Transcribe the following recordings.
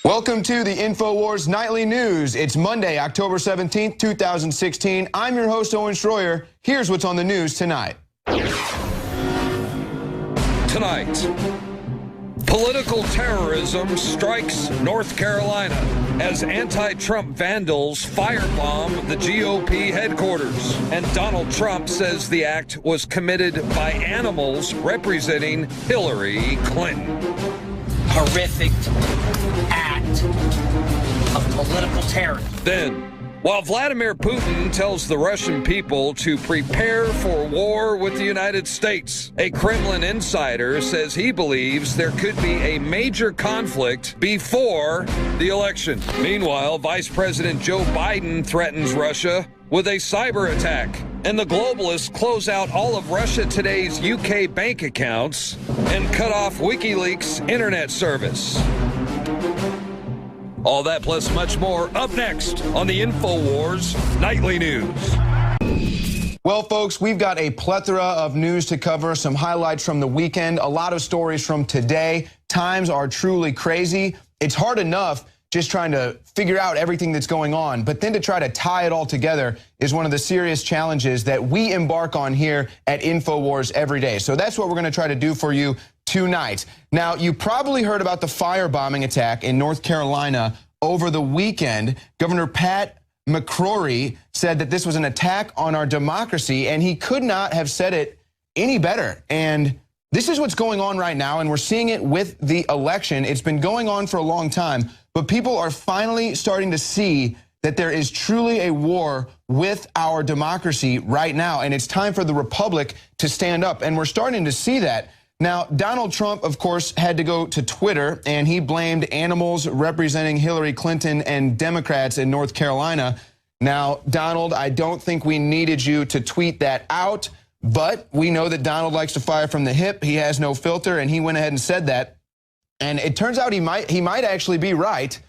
Welcome to the INFOWARS Nightly News. It's Monday, October 17th, 2016. I'm your host, Owen Schroyer. Here's what's on the news tonight. Tonight, political terrorism strikes North Carolina as anti-Trump vandals firebomb the GOP headquarters. And Donald Trump says the act was committed by animals representing Hillary Clinton. Horrific act of political terrorism. Then, while Vladimir Putin tells the Russian people to prepare for war with the United States, a Kremlin insider says he believes there could be a major conflict before the election. Meanwhile, Vice President Joe Biden threatens Russia with a cyber attack. And the globalists close out all of Russia Today's UK bank accounts and cut off WikiLeaks' internet service. All that plus much more up next on the INFOWARS Nightly News. Well, folks, we've got a plethora of news to cover, some highlights from the weekend, a lot of stories from today. Times are truly crazy. It's hard enough just trying to figure out everything that's going on, but then to try to tie it all together is one of the serious challenges that we embark on here at INFOWARS every day. So that's what we're going to try to do for you tonight. Now, you probably heard about the firebombing attack in North Carolina over the weekend. Governor Pat McCrory said that this was an attack on our democracy, and he could not have said it any better. And this is what's going on right now, and we're seeing it with the election. It's been going on for a long time, but people are finally starting to see that there is truly a war with our democracy right now, and it's time for the republic to stand up, and we're starting to see that. Now, Donald Trump, of course, had to go to Twitter, and he blamed animals representing Hillary Clinton and Democrats in North Carolina. Now, Donald, I don't think we needed you to tweet that out, but we know that Donald likes to fire from the hip. He has no filter, and he went ahead and said that. And it turns out he might actually be right.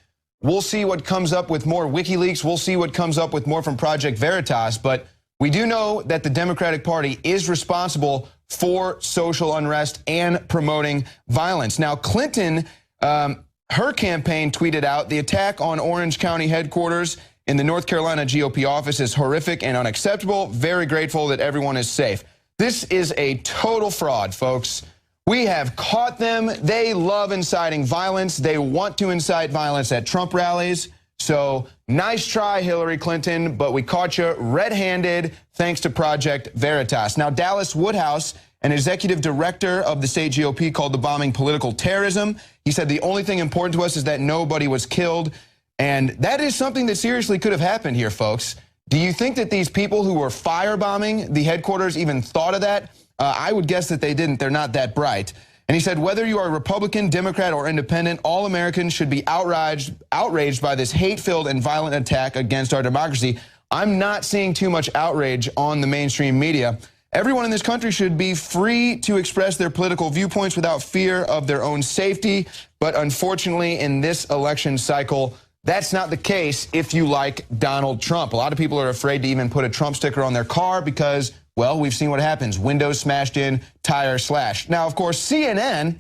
We'll see what comes up with more WikiLeaks. We'll see what comes up with more from Project Veritas. But we do know that the Democratic Party is responsible for social unrest and promoting violence. Now, Clinton, her campaign tweeted out, the attack on Orange County headquarters in the North Carolina GOP office is horrific and unacceptable. Very grateful that everyone is safe. This is a total fraud, folks. We have caught them. They love inciting violence. They want to incite violence at Trump rallies. So nice try, Hillary Clinton, but we caught you red-handed thanks to Project Veritas. Now, Dallas Woodhouse, an executive director of the state GOP, called the bombing political terrorism. He said the only thing important to us is that nobody was killed. And that is something that seriously could have happened here, folks. Do you think that these people who were firebombing the headquarters even thought of that? I would guess that they didn't. They're not that bright. And he said, whether you are Republican, Democrat, or independent, all Americans should be outraged by this hate-filled and violent attack against our democracy. I'm not seeing too much outrage on the mainstream media. Everyone in this country should be free to express their political viewpoints without fear of their own safety. But unfortunately, in this election cycle, that's not the case if you like Donald Trump. A lot of people are afraid to even put a Trump sticker on their car because, well, we've seen what happens. Windows smashed in, tire slashed. Now, of course, CNN,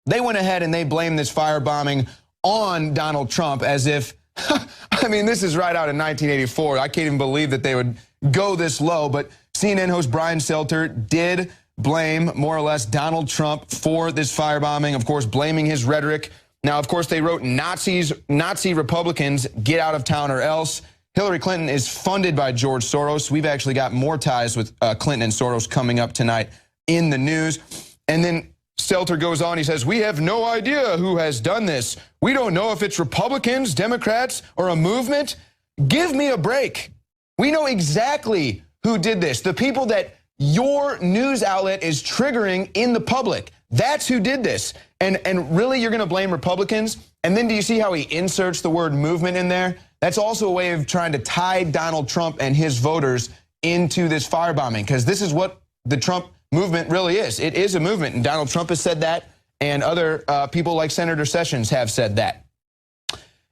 they went ahead and they blamed this firebombing on Donald Trump as if, I mean, this is right out of 1984. I can't even believe that they would go this low. But CNN host Brian Stelter did blame, more or less, Donald Trump for this firebombing, of course, blaming his rhetoric. Now, of course, they wrote Nazi Republicans, get out of town or else. Hillary Clinton is funded by George Soros. We've actually got more ties with Clinton and Soros coming up tonight in the news. And then Stelter goes on, he says, we have no idea who has done this. We don't know if it's Republicans, Democrats, or a movement. Give me a break. We know exactly who did this. The people that your news outlet is triggering in the public. That's who did this. And really, you're going to blame Republicans? And then do you see how he inserts the word movement in there? That's also a way of trying to tie Donald Trump and his voters into this firebombing, because this is what the Trump movement really is. It is a movement, and Donald Trump has said that, and other people like Senator Sessions have said that.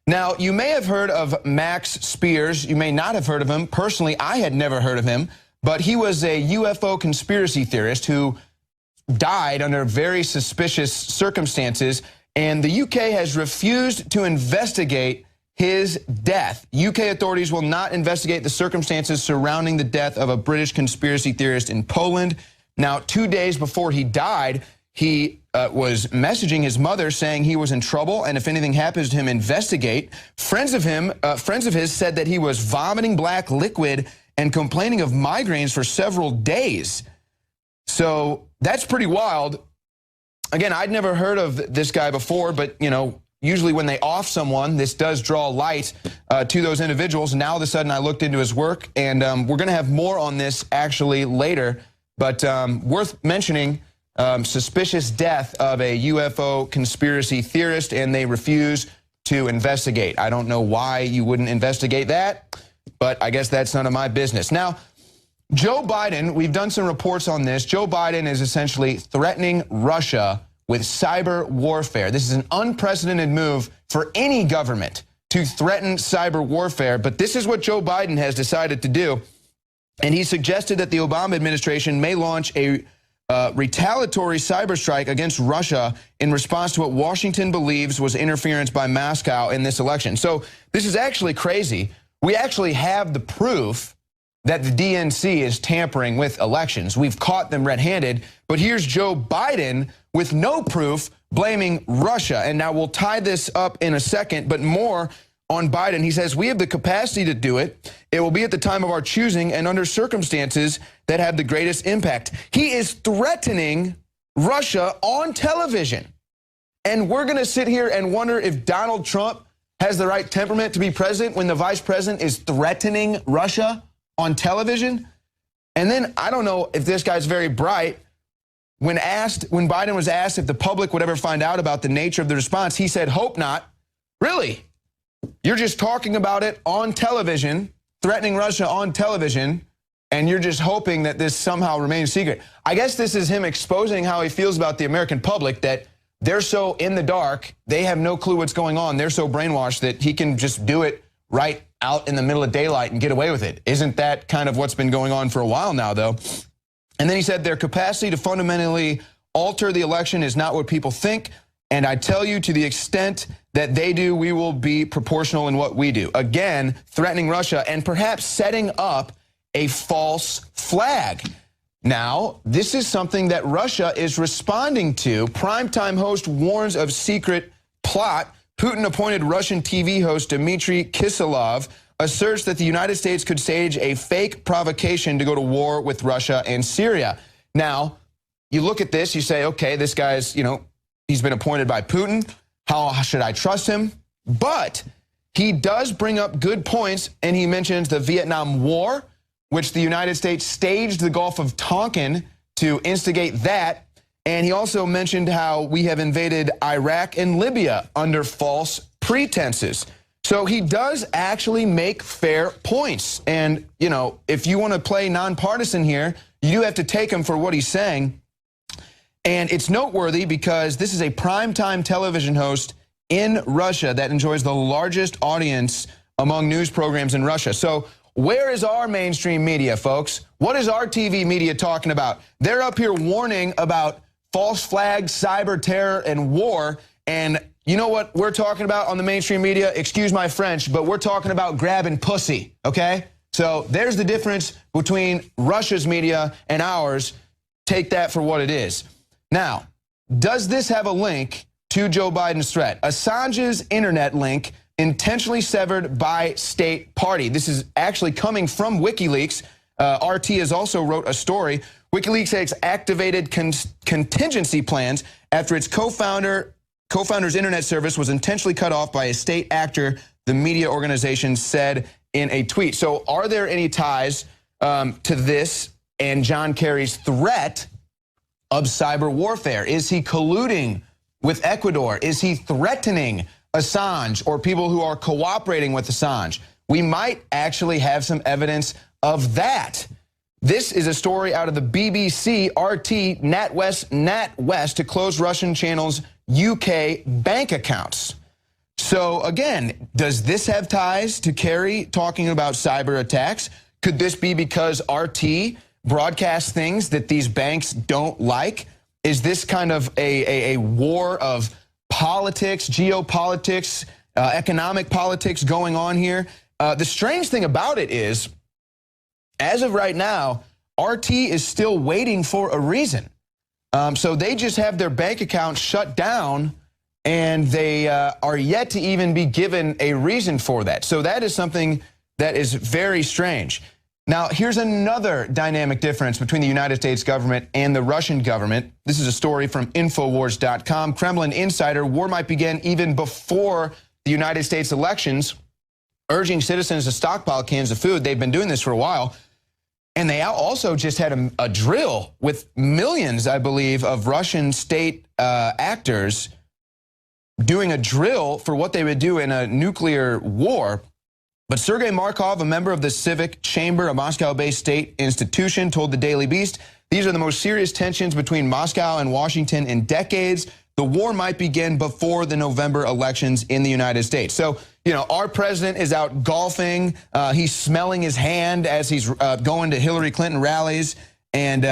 Now, you may have heard of Max Spears. You may not have heard of him. Personally, I had never heard of him, but he was a UFO conspiracy theorist who died under very suspicious circumstances. and the UK has refused to investigate his death. UK authorities will not investigate the circumstances surrounding the death of a British conspiracy theorist in Poland. Now, 2 days before he died, he was messaging his mother saying he was in trouble, and if anything happens to him, investigate. Friends of his said that he was vomiting black liquid and complaining of migraines for several days. So that's pretty wild. Again, I'd never heard of this guy before, but, you know, usually when they off someone, this does draw light to those individuals. Now, all of a sudden, I looked into his work, and we're going to have more on this actually later. But worth mentioning, suspicious death of a UFO conspiracy theorist, and they refuse to investigate. I don't know why you wouldn't investigate that, but I guess that's none of my business. Now, Joe Biden, we've done some reports on this. Joe Biden is essentially threatening Russia with cyber warfare. This is an unprecedented move for any government to threaten cyber warfare, but this is what Joe Biden has decided to do. And he suggested that the Obama administration may launch a retaliatory cyber strike against Russia in response to what Washington believes was interference by Moscow in this election. So this is actually crazy. We actually have the proof that the DNC is tampering with elections. We've caught them red-handed, but here's Joe Biden with no proof blaming Russia. And now we'll tie this up in a second, but more on Biden. He says, we have the capacity to do it. It will be at the time of our choosing and under circumstances that have the greatest impact. He is threatening Russia on television. And we're going to sit here and wonder if Donald Trump has the right temperament to be president when the vice president is threatening Russia on television. And then I don't know if this guy's very bright. When Biden was asked if the public would ever find out about the nature of the response, he said, hope not. Really? You're just talking about it on television, threatening Russia on television, and you're just hoping that this somehow remains secret. I guess this is him exposing how he feels about the American public, that they're so in the dark, they have no clue what's going on. They're so brainwashed that he can just do it right out in the middle of daylight and get away with it. Isn't that kind of what's been going on for a while now, though? And then he said their capacity to fundamentally alter the election is not what people think. And I tell you, to the extent that they do, we will be proportional in what we do. Again, threatening Russia and perhaps setting up a false flag. Now, this is something that Russia is responding to. Primetime host warns of secret plot. Putin-appointed Russian TV host Dmitry Kisilov asserts that the United States could stage a fake provocation to go to war with Russia and Syria. Now, you look at this, you say, okay, this guy's, you know, he's been appointed by Putin. How should I trust him? But he does bring up good points, and he mentions the Vietnam War, which the United States staged the Gulf of Tonkin to instigate that. And he also mentioned how we have invaded Iraq and Libya under false pretenses. So he does actually make fair points. And, you know, if you want to play nonpartisan here, you do have to take him for what he's saying. And it's noteworthy because this is a primetime television host in Russia that enjoys the largest audience among news programs in Russia. So where is our mainstream media, folks? What is our TV media talking about? They're up here warning about false flags, cyber terror, and war. And you know what we're talking about on the mainstream media? Excuse my French, but we're talking about grabbing pussy, okay? So there's the difference between Russia's media and ours. Take that for what it is. Now, does this have a link to Joe Biden's threat? Assange's internet link intentionally severed by state party. This is actually coming from WikiLeaks. RT has also wrote a story. WikiLeaks has activated contingency plans after its co-founder's internet service was intentionally cut off by a state actor, the media organization said in a tweet. So are there any ties to this and John Kerry's threat of cyber warfare? Is he colluding with Ecuador? Is he threatening Assange or people who are cooperating with Assange? We might actually have some evidence of that. This is a story out of the BBC, RT, NatWest to close Russian channels' UK bank accounts. So again, does this have ties to Kerry talking about cyber attacks? Could this be because RT broadcasts things that these banks don't like? Is this kind of a war of politics, geopolitics, economic politics going on here. The strange thing about it is, as of right now, RT is still waiting for a reason. So they just have their bank account shut down, and they are yet to even be given a reason for that. So that is something that is very strange. Now, here's another dynamic difference between the United States government and the Russian government. This is a story from INFOWARS.com. Kremlin insider, war might begin even before the United States elections, urging citizens to stockpile cans of food. They've been doing this for a while. And they also just had a drill with millions, I believe, of Russian state actors doing a drill for what they would do in a nuclear war. But Sergei Markov, a member of the Civic Chamber, a Moscow-based state institution, told the Daily Beast, these are the most serious tensions between Moscow and Washington in decades. The war might begin before the November elections in the United States. So, you know, our president is out golfing. He's smelling his hand as he's going to Hillary Clinton rallies. And,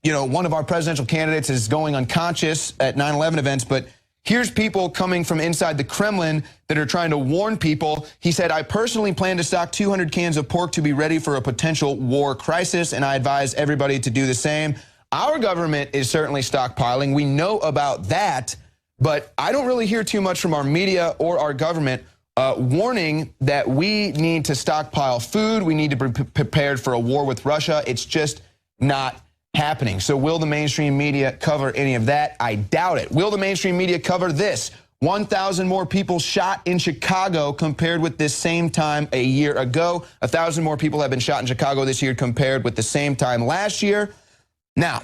you know, one of our presidential candidates is going unconscious at 9/11 events. But here's people coming from inside the Kremlin that are trying to warn people. He said, I personally plan to stock 200 cans of pork to be ready for a potential war crisis, and I advise everybody to do the same. Our government is certainly stockpiling. We know about that, but I don't really hear too much from our media or our government warning that we need to stockpile food. We need to be prepared for a war with Russia. It's just not happening. So will the mainstream media cover any of that? I doubt it. Will the mainstream media cover this? 1,000 more people shot in Chicago compared with this same time a year ago. 1,000 more people have been shot in Chicago this year compared with the same time last year. Now,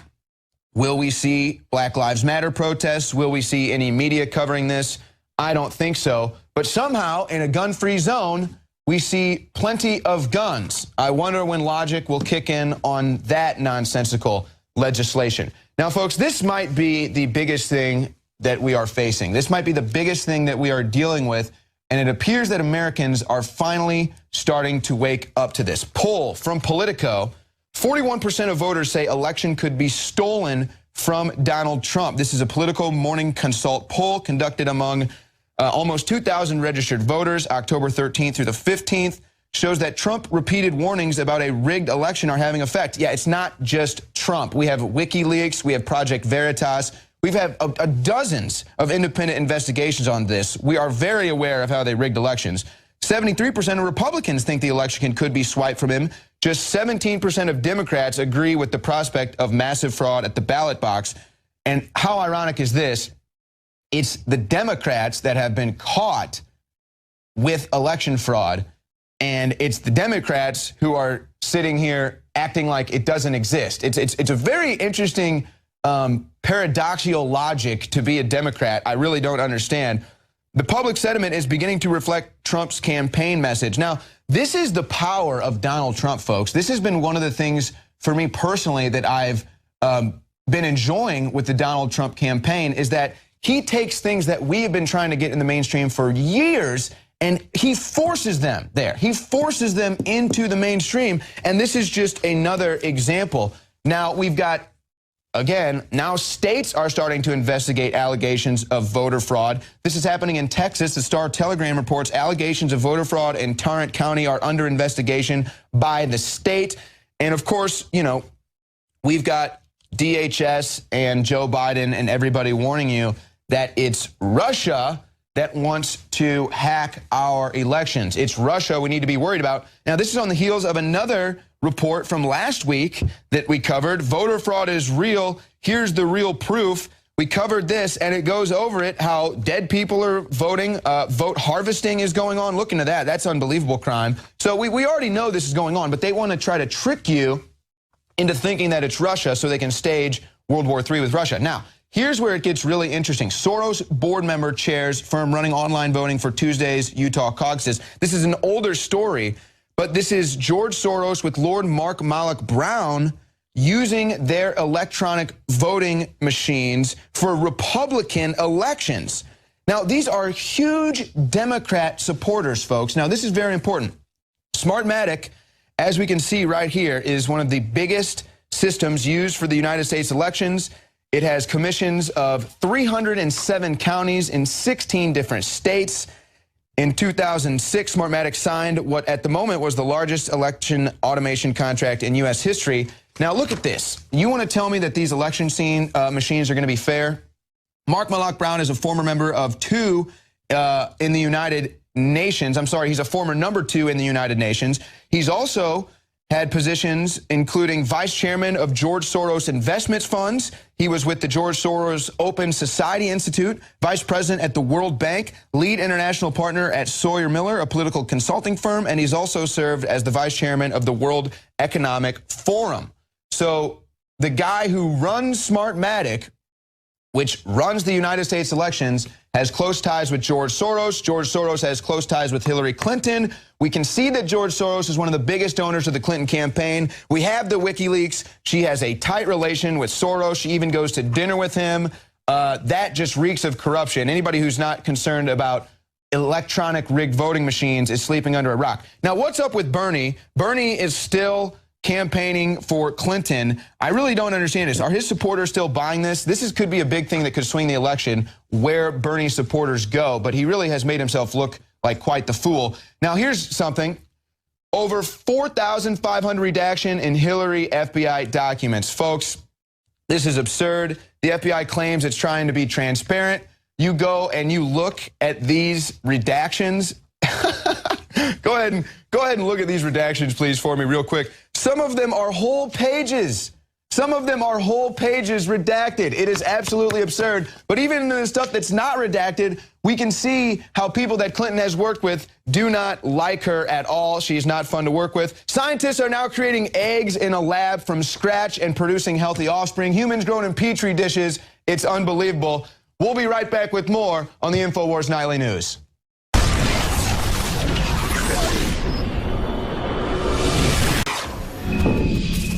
will we see Black Lives Matter protests? Will we see any media covering this? I don't think so. But somehow, in a gun-free zone, we see plenty of guns. I wonder when logic will kick in on that nonsensical legislation. Now, folks, this might be the biggest thing that we are facing. This might be the biggest thing that we are dealing with, and it appears that Americans are finally starting to wake up to this. Poll from Politico, 41% of voters say election could be stolen from Donald Trump. This is a Politico Morning Consult poll conducted among almost 2,000 registered voters, October 13th through the 15th, shows that Trump repeated warnings about a rigged election are having effect. Yeah, it's not just Trump. We have WikiLeaks, we have Project Veritas, we've had dozens of independent investigations on this. We are very aware of how they rigged elections. 73% of Republicans think the election could be swiped from him. Just 17% of Democrats agree with the prospect of massive fraud at the ballot box. And how ironic is this? It's the Democrats that have been caught with election fraud, and it's the Democrats who are sitting here acting like it doesn't exist. It's a very interesting paradoxical logic to be a Democrat. I really don't understand. The public sentiment is beginning to reflect Trump's campaign message. Now, this is the power of Donald Trump, folks. This has been one of the things for me personally that I've been enjoying with the Donald Trump campaign is that he takes things that we have been trying to get in the mainstream for years, and he forces them there. He forces them into the mainstream, and this is just another example. Now, we've got, again, now states are starting to investigate allegations of voter fraud. This is happening in Texas. The Star-Telegram reports allegations of voter fraud in Tarrant County are under investigation by the state. And of course, you know, we've got DHS and Joe Biden and everybody warning you that it's Russia that wants to hack our elections. It's Russia we need to be worried about. Now, this is on the heels of another report from last week that we covered. Voter fraud is real. Here's the real proof. We covered this, and it goes over it, how dead people are voting. Vote harvesting is going on. Look into that. That's unbelievable crime. So we already know this is going on, but they want to try to trick you into thinking that it's Russia so they can stage World War III with Russia. Now, here's where it gets really interesting. Soros board member chairs firm running online voting for Tuesday's Utah caucuses. This is an older story, but this is George Soros with Lord Mark Malloch Brown using their electronic voting machines for Republican elections. Now, these are huge Democrat supporters, folks. Now, this is very important. Smartmatic, as we can see right here, is one of the biggest systems used for the United States elections. It has commissions of 307 counties in 16 different states. In 2006, Smartmatic signed what at the moment was the largest election automation contract in U.S. history. Now look at this. You want to tell me that these election machines are going to be fair? Mark Malloch Brown is a former member of 2 in the United Nations. I'm sorry, he's a former number 2 in the United Nations. He's also had positions including vice chairman of George Soros Investments Funds. He was with the George Soros Open Society Institute, vice president at the World Bank, lead international partner at Sawyer Miller, a political consulting firm, and he's also served as the vice chairman of the World Economic Forum. So the guy who runs Smartmatic, which runs the United States elections, has close ties with George Soros. George Soros has close ties with Hillary Clinton. We can see that George Soros is one of the biggest donors of the Clinton campaign. We have the WikiLeaks. She has a tight relation with Soros. She even goes to dinner with him. That just reeks of corruption. Anybody who's not concerned about electronic rigged voting machines is sleeping under a rock. Now, what's up with Bernie? Bernie is still campaigning for Clinton. I really don't understand this. Are his supporters still buying this? This could be a big thing that could swing the election, where Bernie's supporters go, but he really has made himself look like quite the fool. Now, here's something. Over 4,500 redaction in Hillary FBI documents. Folks, this is absurd. The FBI claims it's trying to be transparent. You go and you look at these redactions. Go ahead and look at these redactions, please, for me real quick. Some of them are whole pages. Some of them are whole pages redacted. It is absolutely absurd. But even in the stuff that's not redacted, we can see how people that Clinton has worked with do not like her at all. She's not fun to work with. Scientists are now creating eggs in a lab from scratch and producing healthy offspring. Humans grown in petri dishes. It's unbelievable. We'll be right back with more on the InfoWars Nightly News.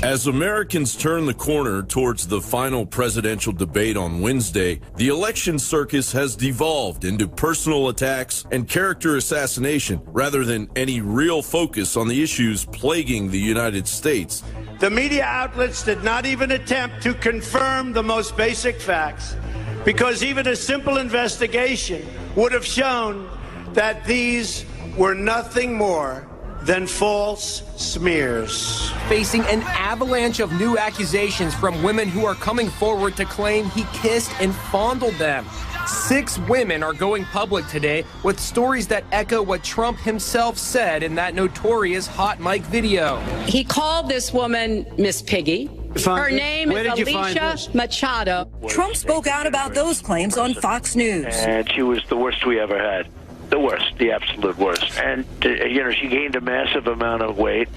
As Americans turn the corner towards the final presidential debate on Wednesday, the election circus has devolved into personal attacks and character assassination rather than any real focus on the issues plaguing the United States. The media outlets did not even attempt to confirm the most basic facts, because even a simple investigation would have shown that these were nothing more than false smears. Facing an avalanche of new accusations from women who are coming forward to claim he kissed and fondled them. 6 women are going public today with stories that echo what Trump himself said in that notorious hot mic video. He called this woman Miss Piggy. Her name is Alicia Machado. Trump spoke out about those claims on Fox News. And she was the worst we ever had. The worst, the absolute worst. And, she gained a massive amount of weight.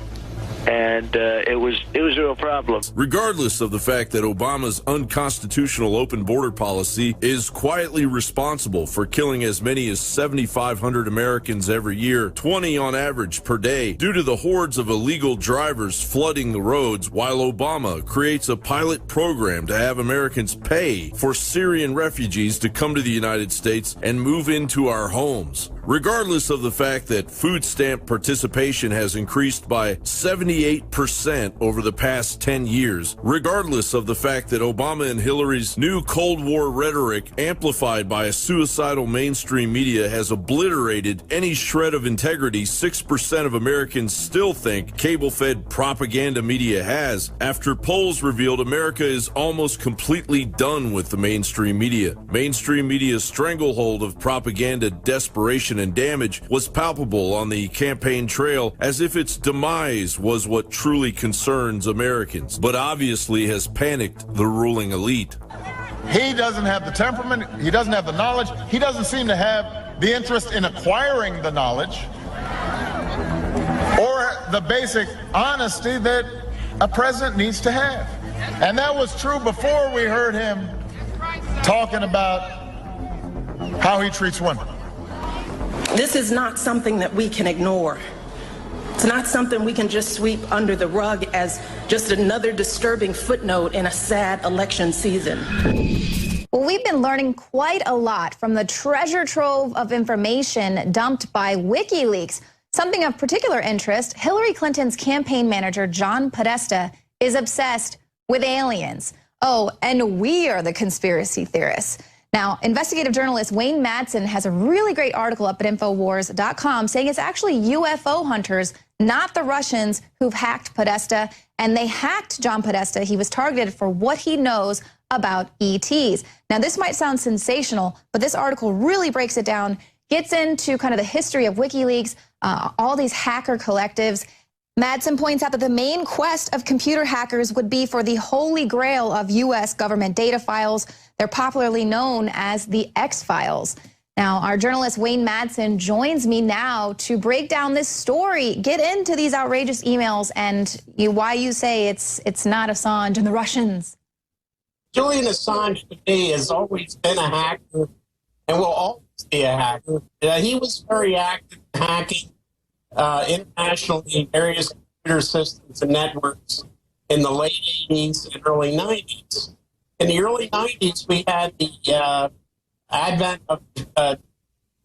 And it was a real problem. Regardless of the fact that Obama's unconstitutional open border policy is quietly responsible for killing as many as 7,500 Americans every year, 20 on average per day, due to the hordes of illegal drivers flooding the roads, while Obama creates a pilot program to have Americans pay for Syrian refugees to come to the United States and move into our homes. Regardless of the fact that food stamp participation has increased by 78% over the past 10 years, regardless of the fact that Obama and Hillary's new Cold War rhetoric, amplified by a suicidal mainstream media, has obliterated any shred of integrity 6% of Americans still think cable-fed propaganda media has, after polls revealed America is almost completely done with the mainstream media. Mainstream media's stranglehold of propaganda desperation and damage was palpable on the campaign trail, as if its demise was what truly concerns Americans, but obviously has panicked the ruling elite. He doesn't have the temperament, he doesn't have the knowledge, he doesn't seem to have the interest in acquiring the knowledge or the basic honesty that a president needs to have. And that was true before we heard him talking about how he treats women. This is not something that we can ignore. It's not something we can just sweep under the rug as just another disturbing footnote in a sad election season. Well, we've been learning quite a lot from the treasure trove of information dumped by WikiLeaks. Something of particular interest, Hillary Clinton's campaign manager, John Podesta, is obsessed with aliens. Oh, and we are the conspiracy theorists. Now, investigative journalist Wayne Madsen has a really great article up at INFOWARS.com saying it's actually UFO hunters, not the Russians, who've hacked Podesta. And they hacked John Podesta. He was targeted for what he knows about ETs. Now, this might sound sensational, but this article really breaks it down, gets into kind of the history of WikiLeaks, all these hacker collectives. Madsen points out that the main quest of computer hackers would be for the holy grail of U.S. government data files. They're popularly known as the X-Files. Now, our journalist Wayne Madsen joins me now to break down this story, get into these outrageous emails, and why you say it's not Assange and the Russians. Julian Assange, to me, has always been a hacker and will always be a hacker. He was very active in hacking internationally in various computer systems and networks in the late 80s and early 90s. In the early 90s, we had the advent of a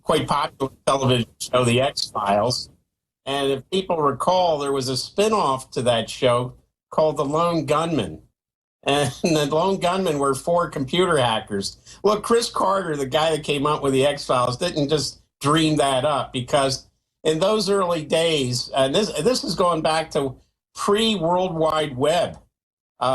quite popular television show, The X-Files. And if people recall, there was a spin-off to that show called The Lone Gunman. And the Lone Gunmen were 4 computer hackers. Look, Chris Carter, the guy that came up with The X-Files, didn't just dream that up, because in those early days, and this is going back to pre-World Wide Web.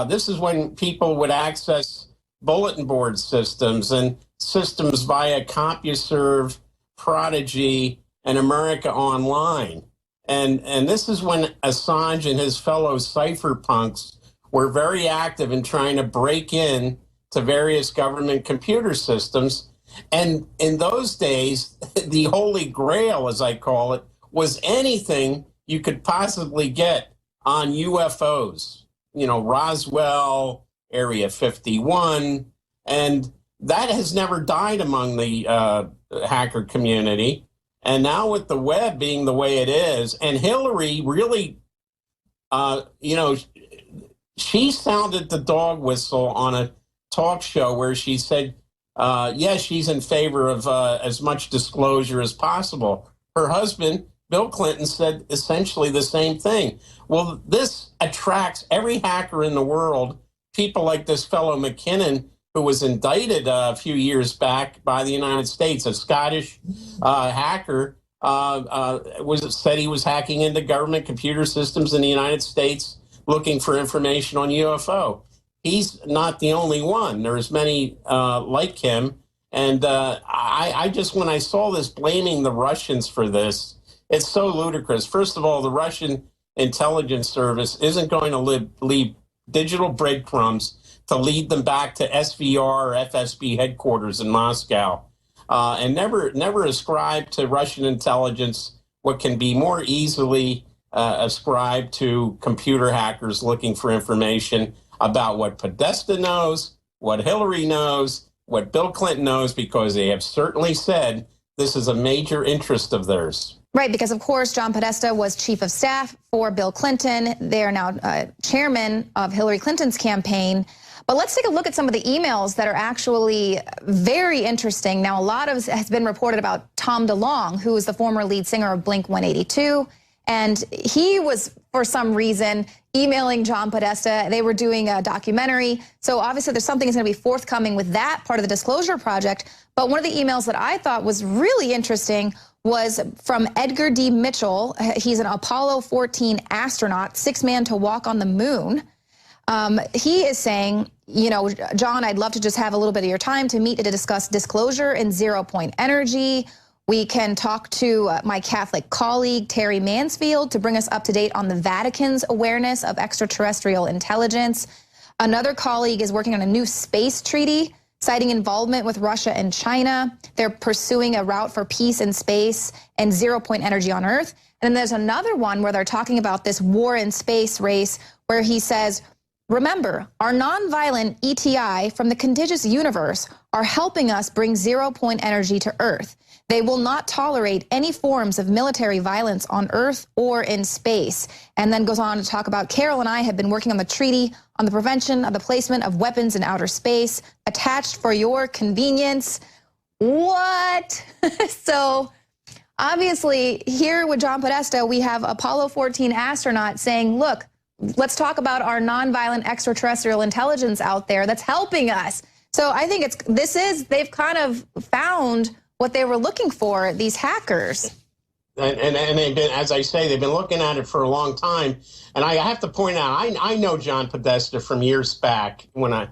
This is when people would access bulletin board systems and systems via CompuServe, Prodigy, and America Online. And this is when Assange and his fellow cypherpunks were very active in trying to break in to various government computer systems. And in those days, the holy grail, as I call it, was anything you could possibly get on UFOs. You know, Roswell, Area 51, and that has never died among the hacker community. And now with the web being the way it is, and Hillary really, she sounded the dog whistle on a talk show where she said, yes, she's in favor of as much disclosure as possible. Her husband, Bill Clinton, said essentially the same thing. Well, this attracts every hacker in the world, people like this fellow McKinnon, who was indicted a few years back by the United States, a Scottish hacker, said he was hacking into government computer systems in the United States looking for information on UFO. He's not the only one. There's many like him. And I just, when I saw this blaming the Russians for this, it's so ludicrous. First of all, the Russian intelligence service isn't going to leave digital breadcrumbs to lead them back to SVR or FSB headquarters in Moscow, and never ascribe to Russian intelligence what can be more easily ascribed to computer hackers looking for information about what Podesta knows, what Hillary knows, what Bill Clinton knows, because they have certainly said this is a major interest of theirs. Right, because of course, John Podesta was chief of staff for Bill Clinton. They are now chairman of Hillary Clinton's campaign. But let's take a look at some of the emails that are actually very interesting. Now, a lot of has been reported about Tom DeLonge, who is the former lead singer of Blink-182. And he was, for some reason, emailing John Podesta. They were doing a documentary. So obviously there's something that's going to be forthcoming with that part of the disclosure project. But one of the emails that I thought was really interesting was from Edgar D. Mitchell. He's an Apollo 14 astronaut, 6th man to walk on the moon. He is saying, you know, John, I'd love to just have a little bit of your time to meet to discuss disclosure in zero-point energy. We can talk to my Catholic colleague, Terry Mansfield, to bring us up to date on the Vatican's awareness of extraterrestrial intelligence. Another colleague is working on a new space treaty, citing involvement with Russia and China. They're pursuing a route for peace in space and zero-point energy on Earth. And then there's another one where they're talking about this war in space race, where he says, remember, our nonviolent ETI from the contiguous universe are helping us bring zero-point energy to Earth. They will not tolerate any forms of military violence on Earth or in space. And then goes on to talk about Carol and I have been working on the treaty on the prevention of the placement of weapons in outer space, attached for your convenience. What? So obviously here with John Podesta, we have Apollo 14 astronaut saying, look, let's talk about our nonviolent extraterrestrial intelligence out there that's helping us. So I think they've kind of found what they were looking for, these hackers. And they've been, as I say, they've been looking at it for a long time. And I have to point out, I know John Podesta from years back when I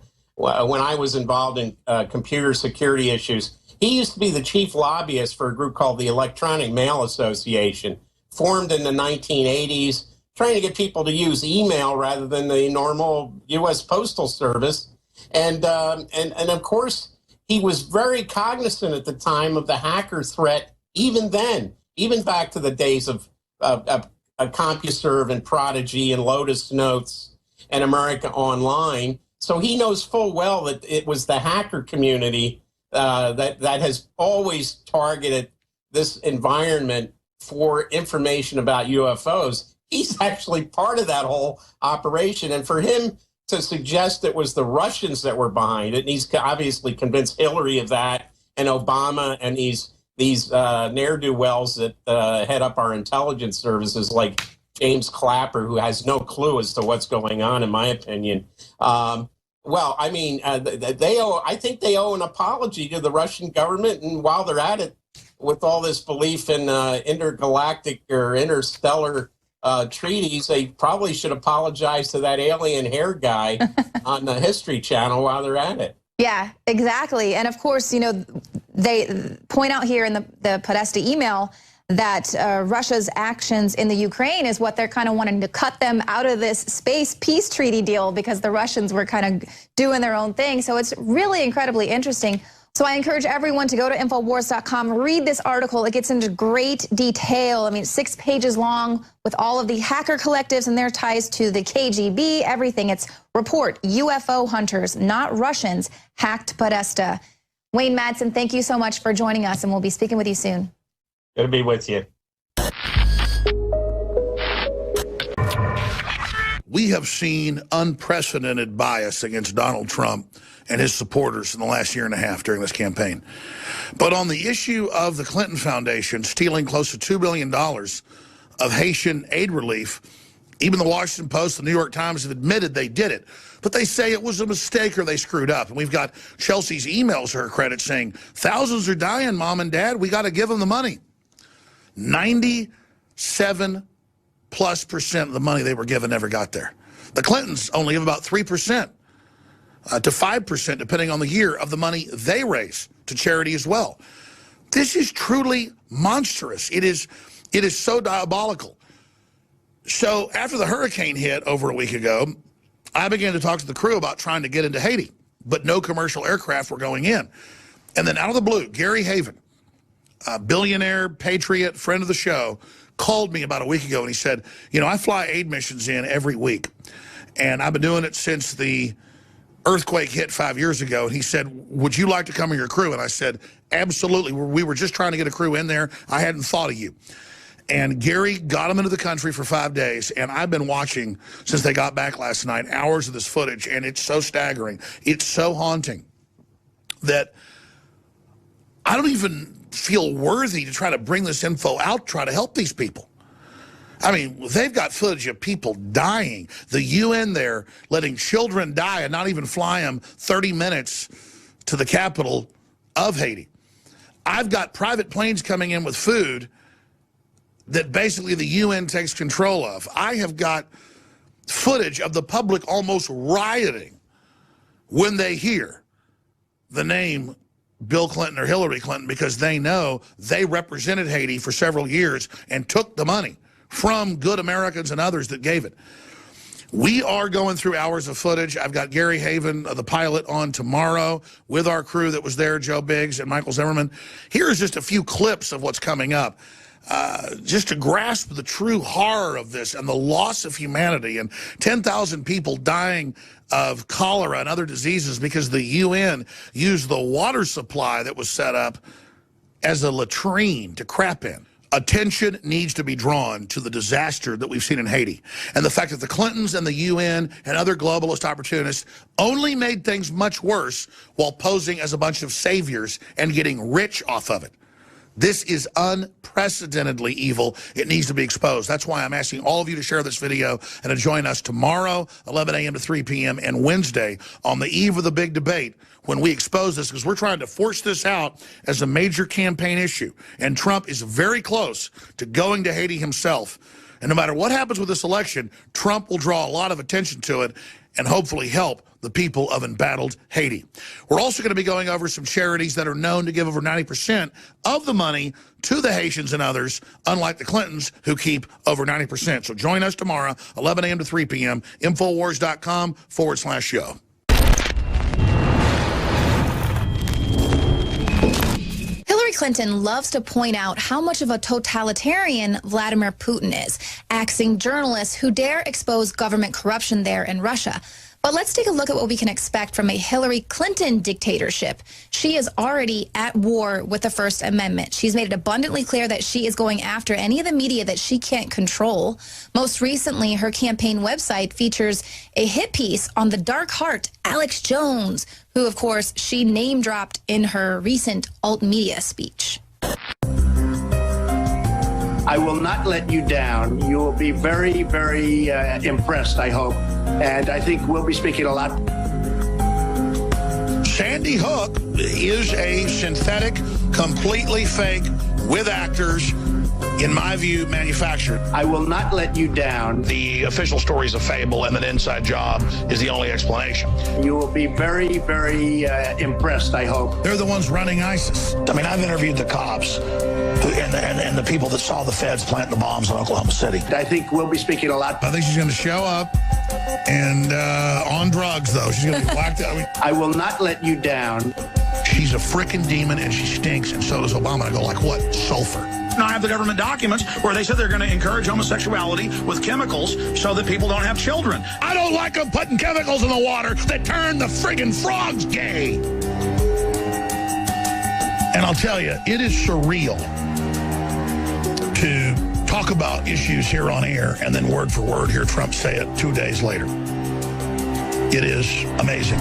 was involved in computer security issues. He used to be the chief lobbyist for a group called the Electronic Mail Association, formed in the 1980s, trying to get people to use email rather than the normal U.S. Postal Service. And of course, he was very cognizant at the time of the hacker threat, even then, even back to the days of CompuServe and Prodigy and Lotus Notes and America Online. So he knows full well that it was the hacker community that has always targeted this environment for information about UFOs. He's actually part of that whole operation. And for him to suggest it was the Russians that were behind it, and he's obviously convinced Hillary of that, and Obama, and these ne'er-do-wells that head up our intelligence services, like James Clapper, who has no clue as to what's going on, in my opinion. Well, I mean, I think they owe an apology to the Russian government, and while they're at it, with all this belief in intergalactic or interstellar treaties, they probably should apologize to that alien hair guy on the History Channel while they're at it. Yeah, exactly. And of course, you know, they point out here in the Podesta email that Russia's actions in the Ukraine is what they're kind of wanting to cut them out of this space peace treaty deal, because the Russians were kind of doing their own thing. So it's really incredibly interesting. So I encourage everyone to go to InfoWars.com, read this article. It gets into great detail. I mean, 6 pages long with all of the hacker collectives and their ties to the KGB, everything. It's report, UFO hunters, not Russians, hacked Podesta. Wayne Madsen, thank you so much for joining us, and we'll be speaking with you soon. Good to be with you. We have seen unprecedented bias against Donald Trump and his supporters in the last year and a half during this campaign. But on the issue of the Clinton Foundation stealing close to $2 billion of Haitian aid relief, even the Washington Post and the New York Times have admitted they did it. But they say it was a mistake or they screwed up. And we've got Chelsea's emails to her credit saying, thousands are dying, Mom and Dad. We got to give them the money. 97+% of the money they were given never got there. The Clintons only give about 3%. To 5%, depending on the year, of the money they raise to charity as well. This is truly monstrous. It is so diabolical. So after the hurricane hit over a week ago, I began to talk to the crew about trying to get into Haiti, but no commercial aircraft were going in. And then out of the blue, Gary Haven, a billionaire, patriot, friend of the show, called me about a week ago and he said, you know, I fly aid missions in every week. And I've been doing it since the earthquake hit 5 years ago. And he said, would you like to come in your crew? And I said, absolutely. We were just trying to get a crew in there. I hadn't thought of you. And Gary got them into the country for 5 days. And I've been watching since they got back last night, hours of this footage. And it's so staggering. It's so haunting that I don't even feel worthy to try to bring this info out, try to help these people. I mean, they've got footage of people dying. The UN there letting children die and not even fly them 30 minutes to the capital of Haiti. I've got private planes coming in with food that basically the UN takes control of. I have got footage of the public almost rioting when they hear the name Bill Clinton or Hillary Clinton, because they know they represented Haiti for several years and took the money from good Americans and others that gave it. We are going through hours of footage. I've got Gary Haven, the pilot, on tomorrow with our crew that was there, Joe Biggs and Michael Zimmerman. Here's just a few clips of what's coming up, just to grasp the true horror of this and the loss of humanity, and 10,000 people dying of cholera and other diseases because the UN used the water supply that was set up as a latrine to crap in. Attention needs to be drawn to the disaster that we've seen in Haiti, and the fact that the Clintons and the UN and other globalist opportunists only made things much worse while posing as a bunch of saviors and getting rich off of it. This is unprecedentedly evil. It needs to be exposed. That's why I'm asking all of you to share this video and to join us tomorrow, 11 a.m. to 3 p.m. and Wednesday on the eve of the big debate when we expose this, because we're trying to force this out as a major campaign issue. And Trump is very close to going to Haiti himself. And no matter what happens with this election, Trump will draw a lot of attention to it and hopefully help the people of embattled Haiti. We're also going to be going over some charities that are known to give over 90% of the money to the Haitians and others, unlike the Clintons, who keep over 90%. So join us tomorrow, 11 a.m. to 3 p.m., Infowars.com/show. Hillary Clinton loves to point out how much of a totalitarian Vladimir Putin is, axing journalists who dare expose government corruption there in Russia. But let's take a look at what we can expect from a Hillary Clinton dictatorship. She is already at war with the First Amendment. She's made it abundantly clear that she is going after any of the media that she can't control. Most recently, her campaign website features a hit piece on the dark heart, Alex Jones, who, of course, she name-dropped in her recent alt media speech. I will not let you down. You will be very, very impressed, I hope. And I think we'll be speaking a lot. Sandy Hook is a synthetic, completely fake, with actors, in my view, manufactured. I will not let you down. The official story is a fable, and an inside job is the only explanation. You will be very, very impressed, I hope. They're the ones running ISIS. I mean, I've interviewed the cops and the people that saw the feds planting the bombs in Oklahoma City. I think we'll be speaking a lot. I think she's going to show up and on drugs, though. She's going to be whacked out. I will not let you down. She's a frickin' demon, and she stinks, and so does Obama. I go, like what? Sulfur. Now, I have the government documents where they said they're going to encourage homosexuality with chemicals so that people don't have children. I don't like them putting chemicals in the water that turn the friggin' frogs gay. And I'll tell you, it is surreal to talk about issues here on air and then word for word hear Trump say it 2 days later. It is amazing.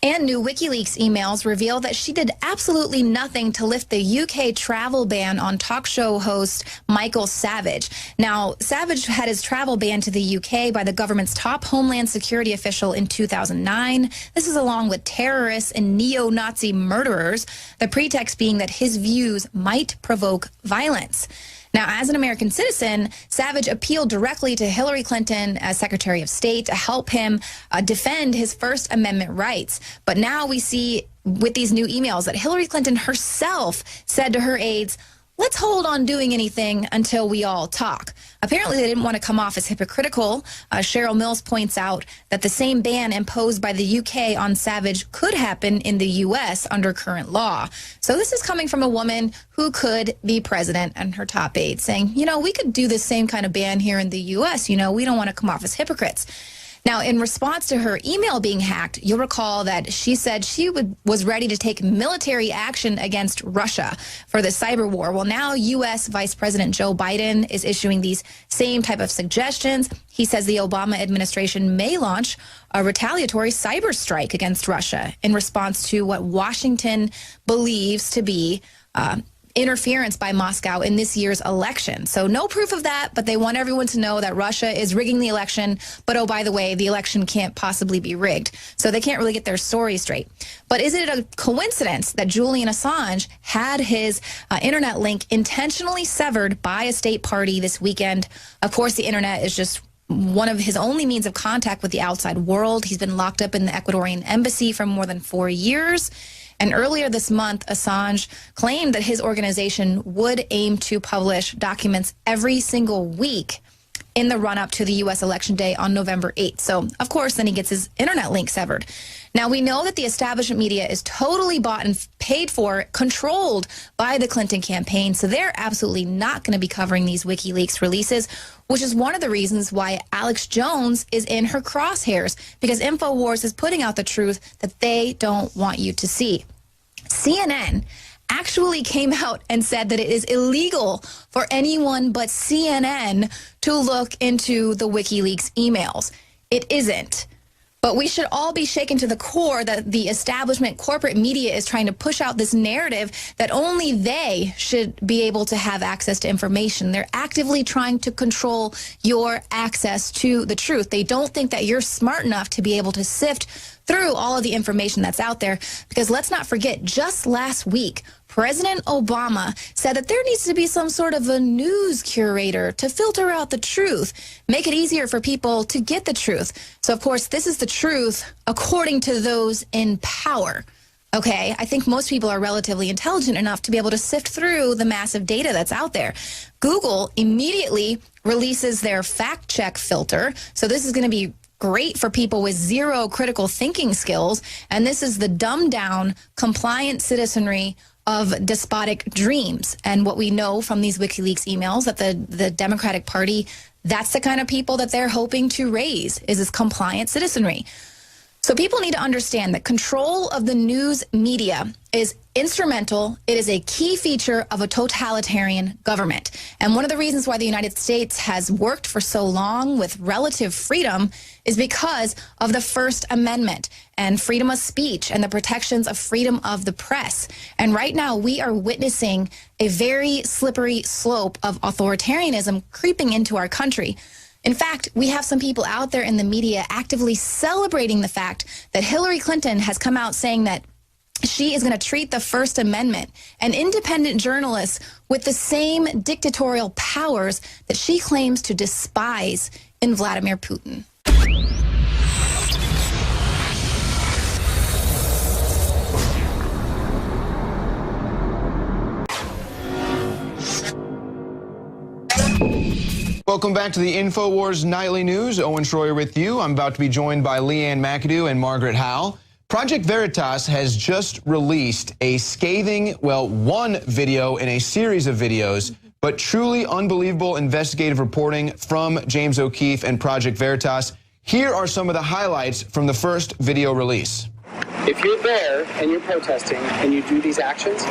And new WikiLeaks emails reveal that she did absolutely nothing to lift the UK travel ban on talk show host Michael Savage. Now, Savage had his travel banned to the UK by the government's top Homeland Security official in 2009. This is along with terrorists and neo-Nazi murderers, the pretext being that his views might provoke violence. Now, as an American citizen, Savage appealed directly to Hillary Clinton as Secretary of State to help him defend his First Amendment rights. But now we see with these new emails that Hillary Clinton herself said to her aides, let's hold on doing anything until we all talk. Apparently, they didn't want to come off as hypocritical. Cheryl Mills points out that the same ban imposed by the UK on Savage could happen in the U.S. under current law. So this is coming from a woman who could be president and her top aide saying, you know, we could do the same kind of ban here in the U.S. You know, we don't want to come off as hypocrites. Now, in response to her email being hacked, you'll recall that she said she was ready to take military action against Russia for the cyber war. Well, now U.S. Vice President Joe Biden is issuing these same type of suggestions. He says the Obama administration may launch a retaliatory cyber strike against Russia in response to what Washington believes to be interference by Moscow in this year's election. So no proof of that, but they want everyone to know that Russia is rigging the election. But oh, by the way, the election can't possibly be rigged. So they can't really get their story straight. But is it a coincidence that Julian Assange had his internet link intentionally severed by a state party this weekend? Of course, the internet is just one of his only means of contact with the outside world. He's been locked up in the Ecuadorian embassy for more than 4 years. And earlier this month, Assange claimed that his organization would aim to publish documents every single week in the run-up to the U.S. election day on November 8th. So, of course, then he gets his internet link severed. Now, we know that the establishment media is totally bought and paid for, controlled by the Clinton campaign, so they're absolutely not going to be covering these WikiLeaks releases, which is one of the reasons why Alex Jones is in her crosshairs, because INFOWARS is putting out the truth that they don't want you to see. CNN actually came out and said that it is illegal for anyone but CNN to look into the WikiLeaks emails. It isn't. But we should all be shaken to the core that the establishment corporate media is trying to push out this narrative that only they should be able to have access to information. They're actively trying to control your access to the truth. They don't think that you're smart enough to be able to sift through all of the information that's out there. Because let's not forget, just last week, President Obama said that there needs to be some sort of a news curator to filter out the truth, make it easier for people to get the truth. So, of course, this is the truth according to those in power. Okay, I think most people are relatively intelligent enough to be able to sift through the massive data that's out there. Google immediately releases their fact check filter. So this is going to be great for people with zero critical thinking skills. And this is the dumbed down, compliant citizenry of despotic dreams. And what we know from these WikiLeaks emails that the Democratic Party, that's the kind of people that they're hoping to raise, is this compliant citizenry. So people need to understand that control of the news media is instrumental. It is a key feature of a totalitarian government. And one of the reasons why the United States has worked for so long with relative freedom is because of the First Amendment and freedom of speech and the protections of freedom of the press. And right now we are witnessing a very slippery slope of authoritarianism creeping into our country. In fact, we have some people out there in the media actively celebrating the fact that Hillary Clinton has come out saying that she is going to treat the First Amendment and independent journalists with the same dictatorial powers that she claims to despise in Vladimir Putin. Welcome back to the INFOWARS Nightly News. Owen Schroyer with you. I'm about to be joined by Leanne McAdoo and Margaret Howell. Project Veritas has just released a scathing, well, one video in a series of videos, but truly unbelievable investigative reporting from James O'Keefe and Project Veritas. Here are some of the highlights from the first video release. If you're there and you're protesting and you do these actions,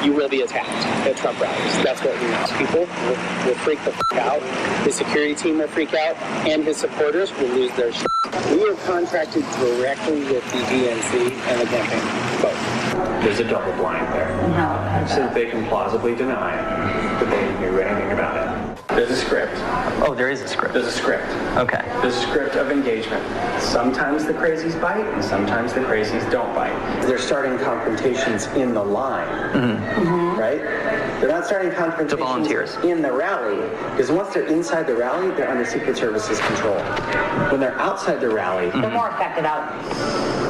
you will be attacked at Trump rallies. That's what we know. People will freak the f*** out. His security team will freak out, and his supporters will lose their shit. We are contracted directly with the DNC and the campaign, both. There's a double blind there. No. So they can plausibly deny that they knew anything about it. There's a script. Oh, there is a script. There's a script. Okay. There's a script of engagement. Sometimes the crazies bite, and sometimes the crazies don't bite. They're starting confrontations in the line, right? They're not starting confrontations volunteers in the rally, because once they're inside the rally, they're under Secret Service's control. When they're outside the rally, they're more affected out.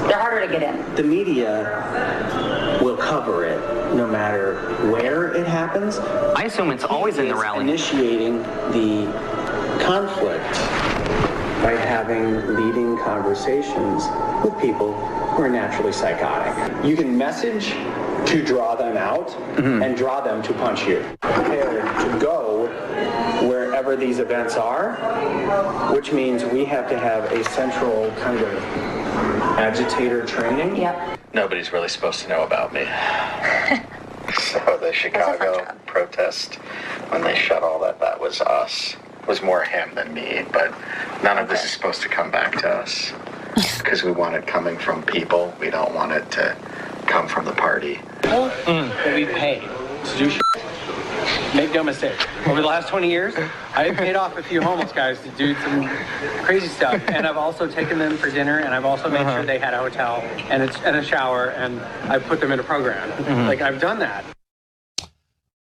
They're harder to get in. The media will cover it no matter where it happens. I assume it's always in the rally. Initiating the conflict by having leading conversations with people who are naturally psychotic. You can message to draw them out and draw them to punch you. Prepared to go wherever these events are, which means we have to have a central kind of agitator training. Yep. Nobody's really supposed to know about me. So the Chicago protest, when they shut all that was us. It was more him than me, but none of this is supposed to come back to us. Because we want it coming from people. We don't want it to come from the party. That we pay to do shit. Make no mistake. Over the last 20 years, I've paid off a few homeless guys to do some crazy stuff, and I've also taken them for dinner, and I've also made sure they had a hotel and a shower, and I've put them in a program. Like, I've done that.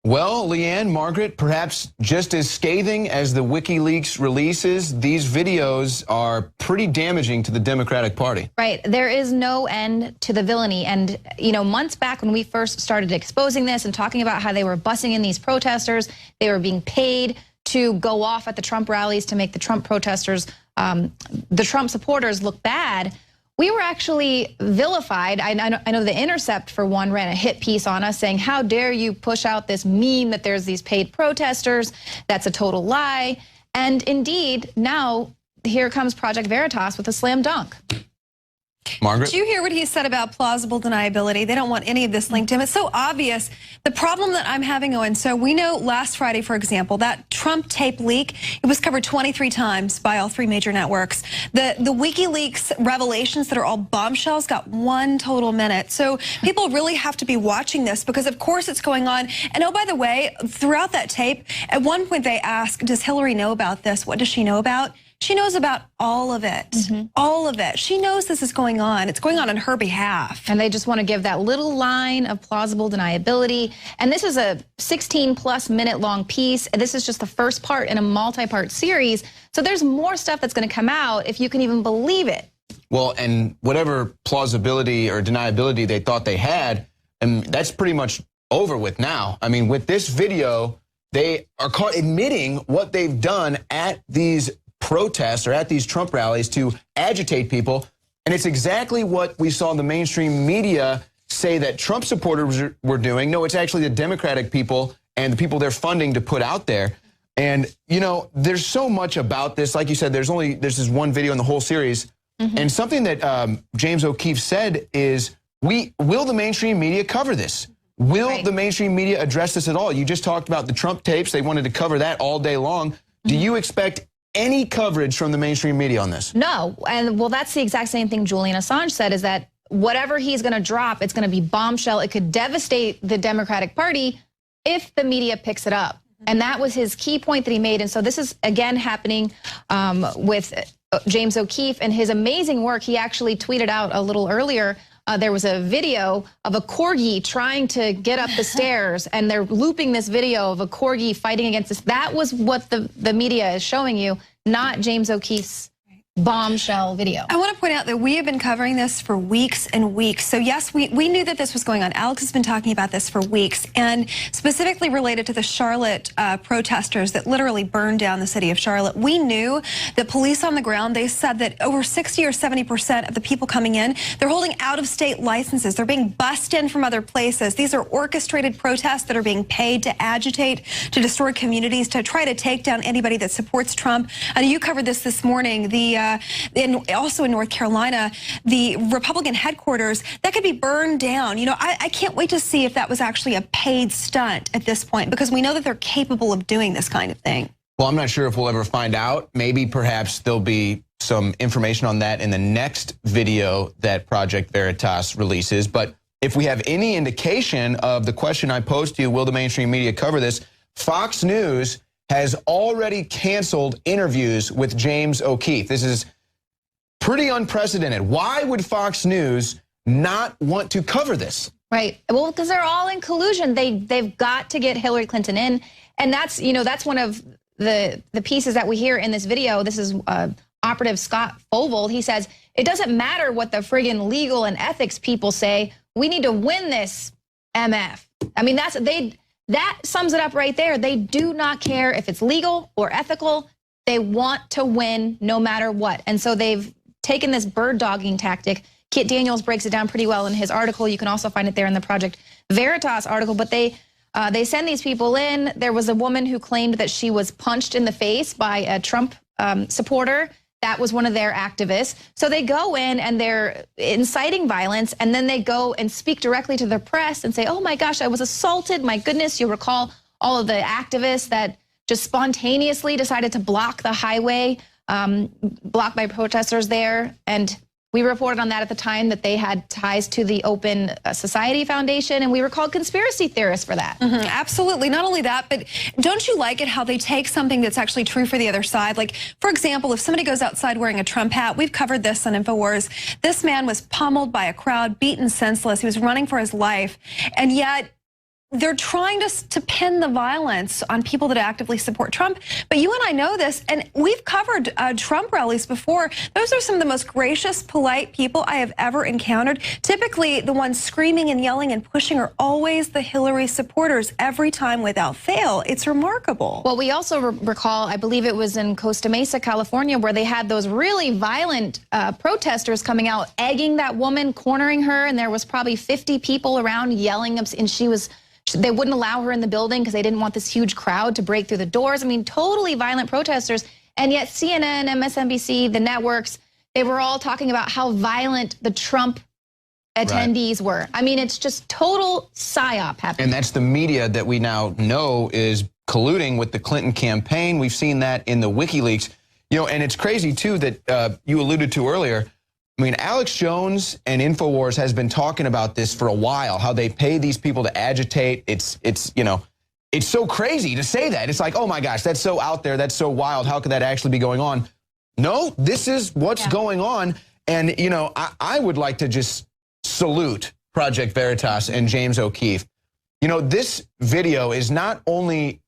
Well, Leanne, Margaret, perhaps just as scathing as the WikiLeaks releases, these videos are pretty damaging to the Democratic Party. Right. There is no end to the villainy. And, you know, months back when we first started exposing this and talking about how they were bussing in these protesters, they were being paid to go off at the Trump rallies to make the Trump protesters, the Trump supporters look bad. We were actually vilified. I know The Intercept, for one, ran a hit piece on us saying, how dare you push out this meme that there's these paid protesters? That's a total lie. And indeed, now here comes Project Veritas with a slam dunk. Margaret? Did you hear what he said about plausible deniability? They don't want any of this linked to him. It's so obvious. The problem that I'm having, Owen, so we know last Friday, for example, that Trump tape leak, it was covered 23 times by all 3 major networks. The WikiLeaks revelations that are all bombshells got 1 total minute. So people really have to be watching this because, of course, it's going on. And oh, by the way, throughout that tape, at one point they asked, does Hillary know about this? What does she know about? She knows about all of it, all of it. She knows this is going on. It's going on her behalf. And they just want to give that little line of plausible deniability. And this is a 16+ minute long piece. And this is just the first part in a multi-part series. So there's more stuff that's going to come out if you can even believe it. Well, and whatever plausibility or deniability they thought they had, and that's pretty much over with now. I mean, with this video, they are caught admitting what they've done at these protests or at these Trump rallies to agitate people. And it's exactly what we saw the mainstream media say that Trump supporters were doing. No, it's actually the Democratic people and the people they're funding to put out there. And, you know, there's so much about this. Like you said, there's this one video in the whole series. And something that James O'Keefe said is, will the mainstream media cover this? Will the mainstream media address this at all? You just talked about the Trump tapes. They wanted to cover that all day long. Do you expect any coverage from the mainstream media on this? No, and well, that's the exact same thing Julian Assange said, is that whatever he's going to drop, it's going to be bombshell. It could devastate the Democratic Party if the media picks it up. And that was his key point that he made. And so this is, again, happening with James O'Keefe and his amazing work. He actually tweeted out a little earlier, there was a video of a corgi trying to get up the stairs, and they're looping this video of a corgi fighting against this. That was what the media is showing you, not James O'Keefe's bombshell video. I want to point out that we have been covering this for weeks and weeks. So yes, we knew that this was going on. Alex has been talking about this for weeks, and specifically related to the Charlotte protesters that literally burned down the city of Charlotte. We knew that police on the ground, they said that over 60 or 70% of the people coming in, they're holding out-of-state licenses. They're being bussed in from other places. These are orchestrated protests that are being paid to agitate, to destroy communities, to try to take down anybody that supports Trump. And you covered this morning. Also in North Carolina, the Republican headquarters, that could be burned down. You know, I can't wait to see if that was actually a paid stunt at this point, because we know that they're capable of doing this kind of thing. Well, I'm not sure if we'll ever find out. Maybe perhaps there'll be some information on that in the next video that Project Veritas releases. But if we have any indication of the question I posed to you, will the mainstream media cover this? Fox News has already canceled interviews with James O'Keefe. This is pretty unprecedented. Why would Fox News not want to cover this? Right. Well, because they're all in collusion. They've got to get Hillary Clinton in, and that's one of the pieces that we hear in this video. This is Operative Scott Fovold. He says it doesn't matter what the friggin' legal and ethics people say. We need to win this, MF. I mean, that sums it up right there. They do not care if it's legal or ethical. They want to win no matter what. And so they've taken this bird dogging tactic. Kit Daniels breaks it down pretty well in his article. You can also find it there in the Project Veritas article. But they send these people in. There was a woman who claimed that she was punched in the face by a Trump supporter. That was one of their activists. So they go in and they're inciting violence, and then they go and speak directly to the press and say, oh my gosh, I was assaulted. My goodness, you'll recall all of the activists that just spontaneously decided to block the highway, blocked by protesters there. And we reported on that at the time, that they had ties to the Open Society Foundation, and we were called conspiracy theorists for that. Absolutely. Not only that, but don't you like it how they take something that's actually true for the other side? Like, for example, if somebody goes outside wearing a Trump hat, we've covered this on INFOWARS. This man was pummeled by a crowd, beaten senseless. He was running for his life, and yet they're trying to pin the violence on people that actively support Trump. But you and I know this, and we've covered Trump rallies before. Those are some of the most gracious, polite people I have ever encountered. Typically, the ones screaming and yelling and pushing are always the Hillary supporters, every time without fail. It's remarkable. Well, we also recall, I believe it was in Costa Mesa, California, where they had those really violent protesters coming out, egging that woman, cornering her, and there was probably 50 people around yelling, and they wouldn't allow her in the building because they didn't want this huge crowd to break through the doors. I mean, totally violent protesters. And yet CNN, MSNBC, the networks, They were all talking about how violent the Trump attendees were. I mean, it's just total psyop happening. And that's the media that we now know is colluding with the Clinton campaign. We've seen that in the WikiLeaks. You know, and it's crazy, too, that you alluded to earlier. I mean, Alex Jones and INFOWARS has been talking about this for a while, how they pay these people to agitate. It's you know, it's so crazy to say that. It's like, oh, my gosh, that's so out there. That's so wild. How could that actually be going on? No, this is what's going on. And, you know, I would like to just salute Project Veritas and James O'Keefe. You know, this video is not only,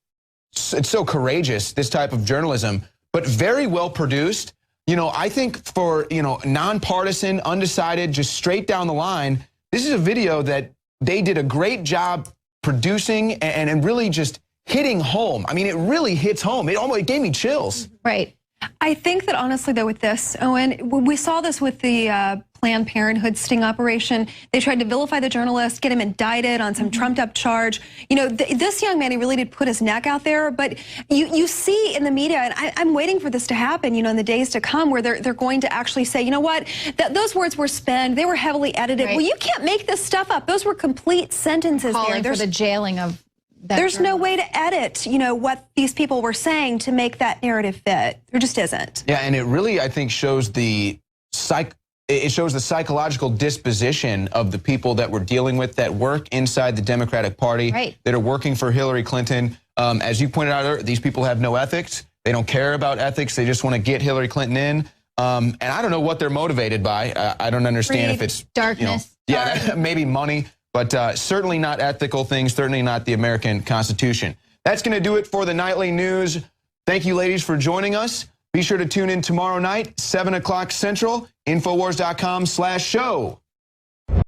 it's so courageous, this type of journalism, but very well produced. You know, I think for, you know, nonpartisan, undecided, just straight down the line, this is a video that they did a great job producing and really just hitting home. I mean, it really hits home. It gave me chills. Right. I think that honestly, though, with this, Owen, we saw this with the Planned Parenthood sting operation. They tried to vilify the journalist, get him indicted on some trumped-up charge. You know, this young man, he really did put his neck out there. But you see in the media, and I'm waiting for this to happen, you know, in the days to come, where they're going to actually say, you know what, those words were spent, they were heavily edited. Well, you can't make this stuff up. Those were complete sentences. Calling for the jailing of There's no way to edit, you know, what these people were saying to make that narrative fit. There just isn't. Yeah, and it really, I think, shows the psychological disposition of the people that we're dealing with that work inside the Democratic Party, that are working for Hillary Clinton. As you pointed out, these people have no ethics. They don't care about ethics. They just want to get Hillary Clinton in. And I don't know what they're motivated by. I don't understand if it's darkness. You know, maybe money. But certainly not ethical things, certainly not the American Constitution. That's going to do it for the Nightly News. Thank you, ladies, for joining us. Be sure to tune in tomorrow night, 7 o'clock Central, Infowars.com/show.